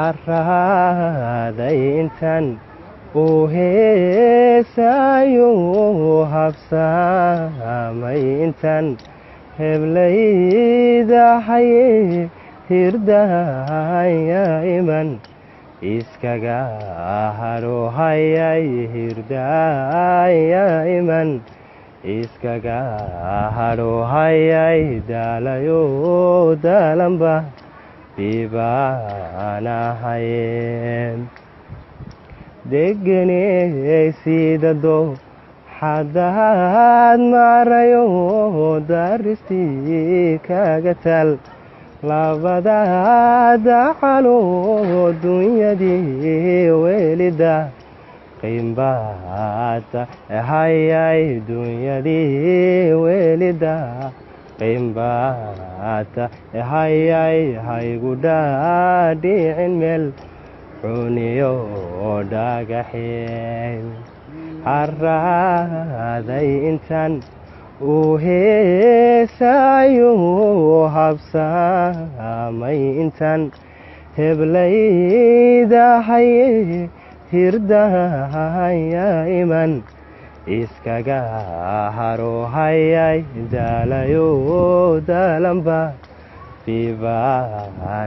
Arraaday intaan uu heesayo habsaamay intaan heblayda haye hirdaya iman iskaga haro hayay hirdaya iman iskaga haro hayay daalayo daalanba dibaanahaye degeney sidado xadaad marayo daristii kaga tal labadaada calo dunyadii welida qimbata hayay dunyadii welida qimbata hayay haygu dhaadhicin meel xuniyo dhagaxeen harraaday intaan uu heesayo habsaamay intaan heblayda haye hirdaya iman iskaga haro hayay daalayo daalanba dibaanahaye